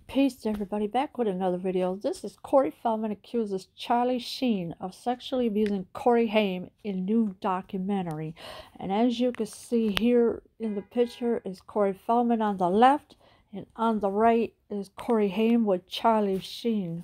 Peace everybody, back with another video. This is Corey Feldman accuses Charlie Sheen of sexually abusing Corey Haim in new documentary. And as you can see here in the picture is Corey Feldman on the left, and on the right is Corey Haim with Charlie Sheen.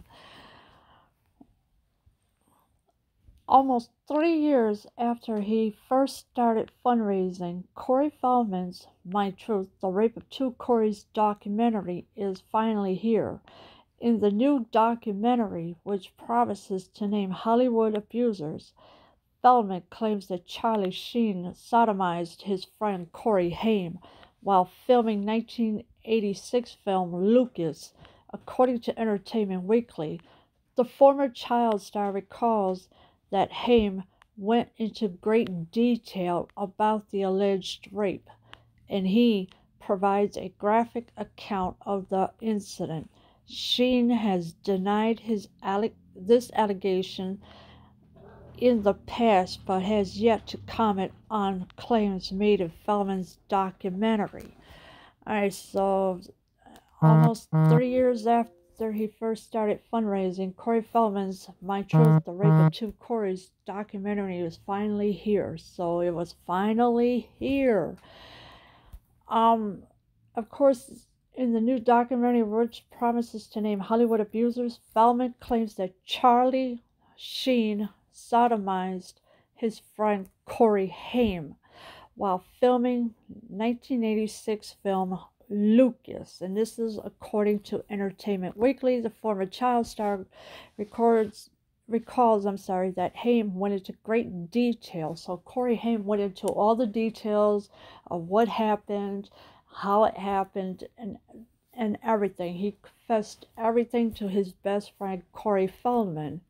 Almost 3 years after he first started fundraising, Corey Feldman's My Truth, The Rape of Two Coreys documentary is finally here. In the new documentary, which promises to name Hollywood abusers, Feldman claims that Charlie Sheen sodomized his friend Corey Haim while filming 1986 film Lucas. According to Entertainment Weekly, the former child star recalls that Haim went into great detail about the alleged rape, and he provides a graphic account of the incident. Sheen has denied this allegation in the past, but has yet to comment on claims made in Feldman's documentary. Alright, so almost 3 years after he first started fundraising, Corey Feldman's My Truth, The Rape of Two Coreys documentary was finally here. So it was finally here. Of course, in the new documentary, which promises to name Hollywood abusers, Feldman claims that Charlie Sheen sodomized his friend Corey Haim while filming 1986 film Lucas, and this is according to Entertainment Weekly. The former child star recalls that Haim went into great detail. So Corey Haim went into all the details of what happened, how it happened, and everything. He confessed everything to his best friend Corey Feldman.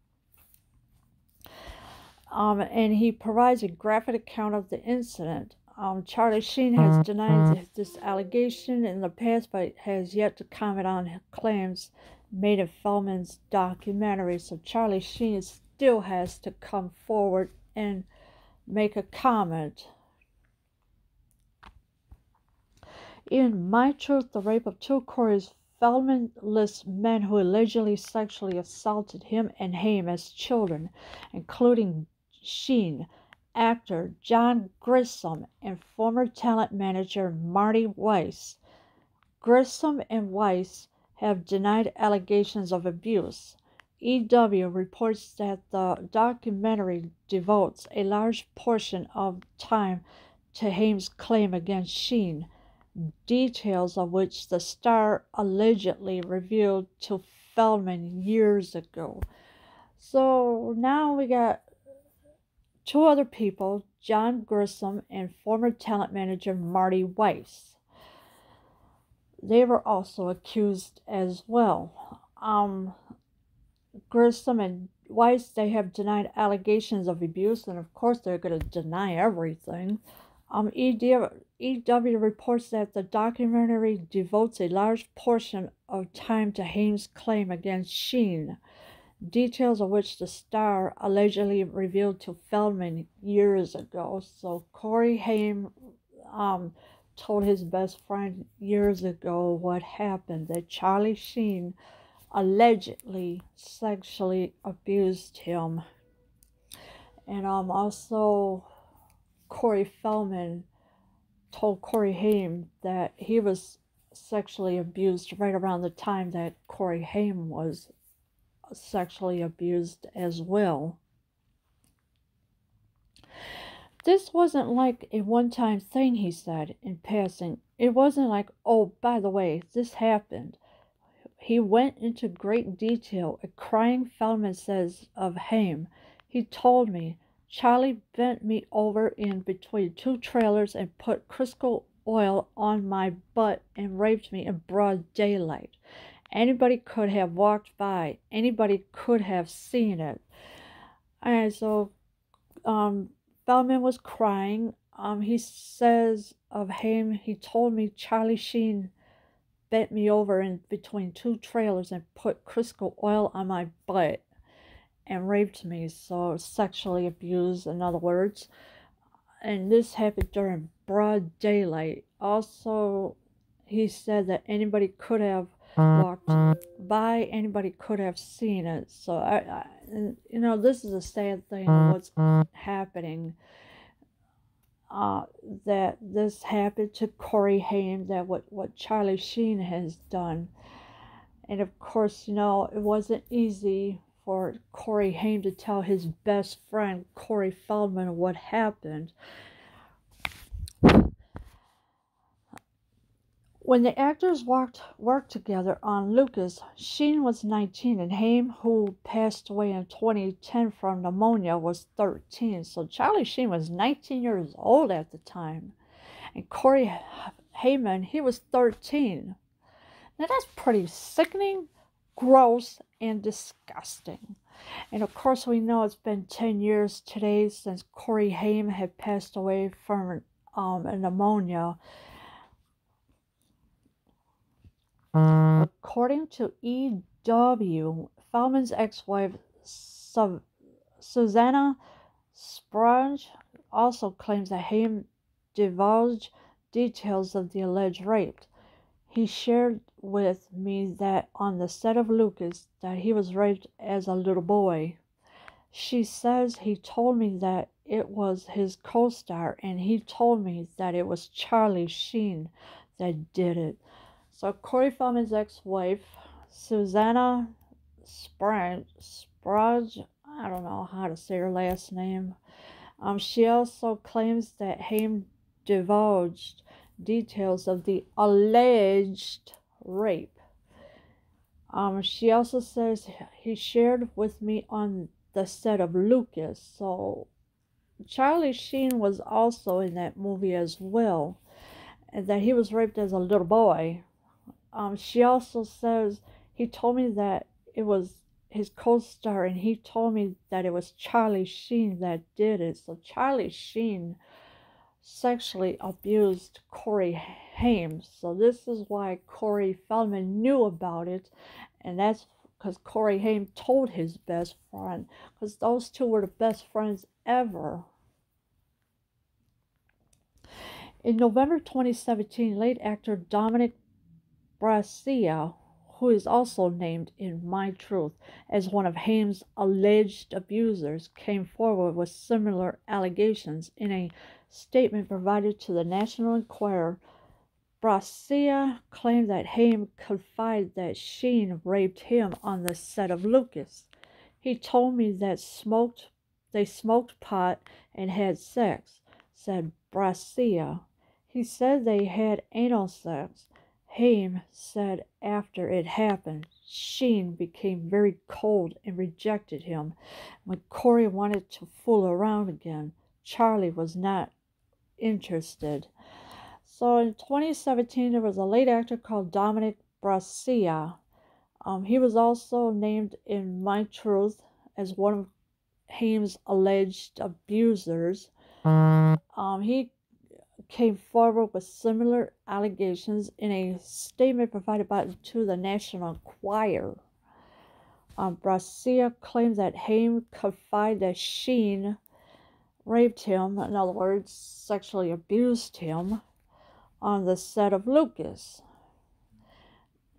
And he provides a graphic account of the incident. Charlie Sheen has denied this allegation in the past, but has yet to comment on claims made in Feldman's documentary. So Charlie Sheen still has to come forward and make a comment. In My Truth, The Rape of Two Coreys, Feldman lists men who allegedly sexually assaulted him and Haim as children, including Sheen, actor John Grissom, and former talent manager Marty Weiss. Grissom and Weiss have denied allegations of abuse. EW reports that the documentary devotes a large portion of time to Haim's claim against Sheen, details of which the star allegedly revealed to Feldman years ago. So now we got two other people, John Grissom and former talent manager Marty Weiss. They were also accused as well. Grissom and Weiss, they have denied allegations of abuse, and of course they're going to deny everything. EW reports that the documentary devotes a large portion of time to Haim's claim against Sheen, details of which the star allegedly revealed to Feldman years ago. So Corey Haim told his best friend years ago what happened, that Charlie Sheen allegedly sexually abused him. And also Corey Feldman told Corey Haim that he was sexually abused right around the time that Corey Haim was sexually abused as well. This wasn't like a one-time thing, he said in passing. It wasn't like, oh, by the way, this happened. He went into great detail. A crying Feldman says of Haim, he told me, Charlie bent me over in between two trailers and put crystal oil on my butt and raped me in broad daylight. Anybody could have walked by. Anybody could have seen it. And so Feldman was crying. He says of Haim, he told me Charlie Sheen bent me over in between two trailers and put crystal oil on my butt and raped me. So sexually abused, in other words. And this happened during broad daylight. Also, he said that anybody could have walked by, anybody could have seen it. So this is a sad thing of what's happening. That this happened to Corey Haim, that what Charlie Sheen has done. And of course, it wasn't easy for Corey Haim to tell his best friend, Corey Feldman, what happened. When the actors worked together on Lucas, Sheen was 19 and Haim, who passed away in 2010 from pneumonia, was 13. So Charlie Sheen was 19 years old at the time. And Corey Haim, he was 13. Now that's pretty sickening, gross, and disgusting. And of course we know it's been 10 years today since Corey Haim had passed away from a pneumonia. According to E.W., Feldman's ex-wife, Susanna Sprague, also claims that Haim divulged details of the alleged rape. He shared with me that on the set of Lucas that he was raped as a little boy. She says he told me that it was his co-star, and he told me that it was Charlie Sheen that did it. So Corey Feldman's ex-wife, Susanna Sprague, I don't know how to say her last name. She also claims that Haim divulged details of the alleged rape. She also says he shared with me on the set of Lucas. So Charlie Sheen was also in that movie as well, and that he was raped as a little boy. She also says he told me that it was his co-star, and he told me that it was Charlie Sheen that did it. So Charlie Sheen sexually abused Corey Haim. So this is why Corey Feldman knew about it, and that's because Corey Haim told his best friend, because those two were the best friends ever. In November 2017, late actor Dominic Brassia, who is also named in My Truth as one of Haim's alleged abusers, came forward with similar allegations. In a statement provided to the National Enquirer, Brassia claimed that Haim confided that Sheen raped him on the set of Lucas. He told me that they smoked pot and had sex, said Brassia. He said they had anal sex. Haim said after it happened, Sheen became very cold and rejected him. When Corey wanted to fool around again, Charlie was not interested. So in 2017, there was a late actor called Dominic Brassia. He was also named in My Truth as one of Haim's alleged abusers. He came forward with similar allegations in a statement provided to the National Enquirer. Brassia claimed that Haim confided that Sheen raped him, in other words, sexually abused him, on the set of Lucas.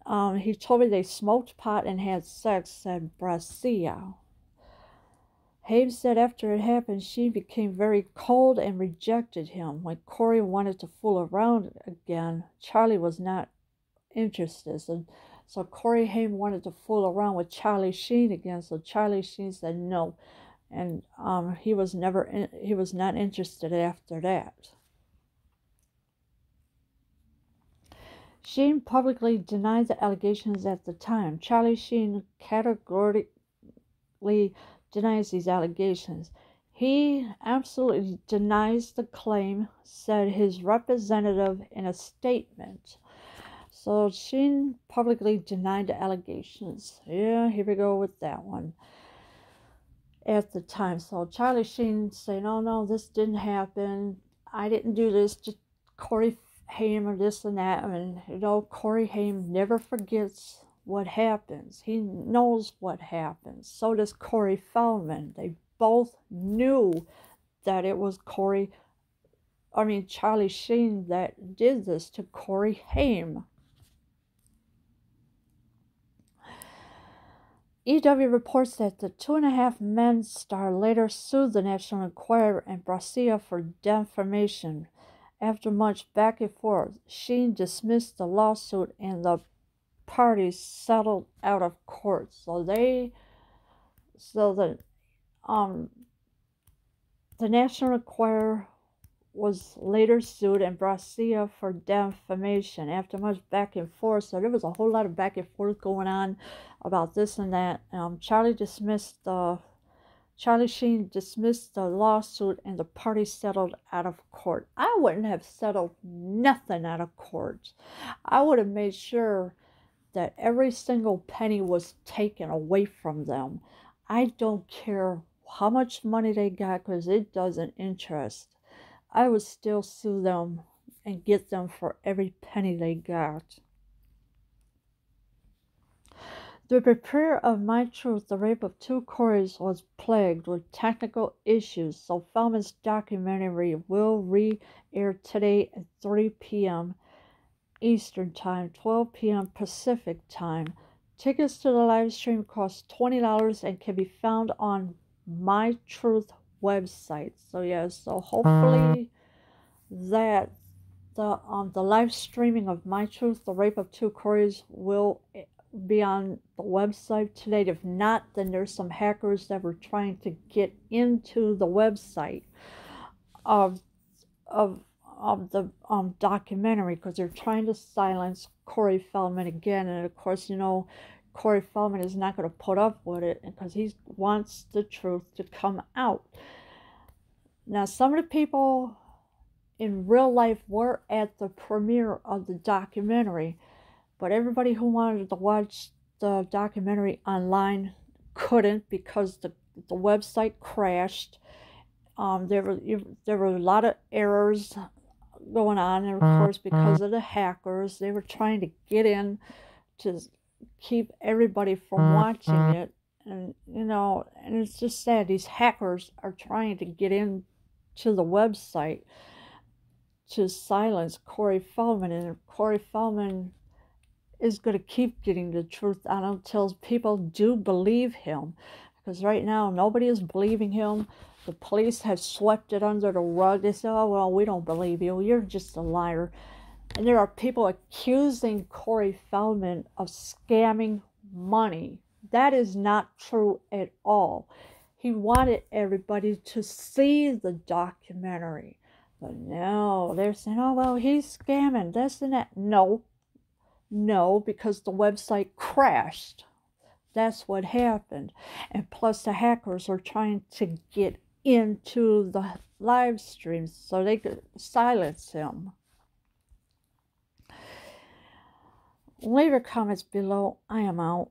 He told me they smoked pot and had sex, said Brassia. Haim said after it happened, Sheen became very cold and rejected him. When Corey wanted to fool around again, Charlie was not interested. So Corey Haim wanted to fool around with Charlie Sheen again. So Charlie Sheen said no, and he was not interested after that. Sheen publicly denied the allegations at the time. Charlie Sheen categorically denies these allegations. He absolutely denies the claim, said his representative in a statement. So Sheen publicly denied the allegations. Yeah, here we go with that one. At the time. So Charlie Sheen saying, no, this didn't happen. I didn't do this. Just Corey Haim or this and that. And Corey Haim never forgets what happens. He knows what happens. So does Corey Feldman. They both knew that it was Charlie Sheen that did this to Corey Haim. EW reports that the Two and a Half Men star later sued the National Enquirer and Brazil for defamation. After much back and forth, Sheen dismissed the lawsuit and the parties settled out of court. So the National Enquirer was later sued in Brazil for defamation after much back and forth. So there was a whole lot of back and forth going on about this and that. Charlie Sheen dismissed the lawsuit and the parties settled out of court. I wouldn't have settled nothing out of court. I would have made sure that every single penny was taken away from them. I don't care how much money they got because it doesn't interest. I would still sue them and get them for every penny they got. The premiere of My Truth, The Rape of Two Coreys was plagued with technical issues, so Feldman's documentary will re-air today at 3 p.m. Eastern Time, 12 p.m. Pacific Time. Tickets to the live stream cost $20 and can be found on My Truth website. So yeah, so hopefully that the live streaming of My Truth, The Rape of Two Coreys will be on the website today. If not, then there's some hackers that were trying to get into the website of the documentary because they're trying to silence Corey Feldman again. And of course, you know, Corey Feldman is not going to put up with it because he wants the truth to come out. Now, some of the people in real life were at the premiere of the documentary, but everybody who wanted to watch the documentary online couldn't because the website crashed. There were a lot of errors going on, and of course, because of the hackers, they were trying to get in to keep everybody from watching it. And you know, and it's just sad, these hackers are trying to get in to the website to silence Corey Feldman, and Corey Feldman is going to keep getting the truth out until people do believe him, because right now nobody is believing him. The police have swept it under the rug. They say, oh, well, we don't believe you. You're just a liar. And there are people accusing Corey Feldman of scamming money. That is not true at all. He wanted everybody to see the documentary. But no, they're saying, oh, well, he's scamming this and that. No, because the website crashed. That's what happened. And plus the hackers are trying to get into the live streams so they could silence him. Leave your comments below. I am out.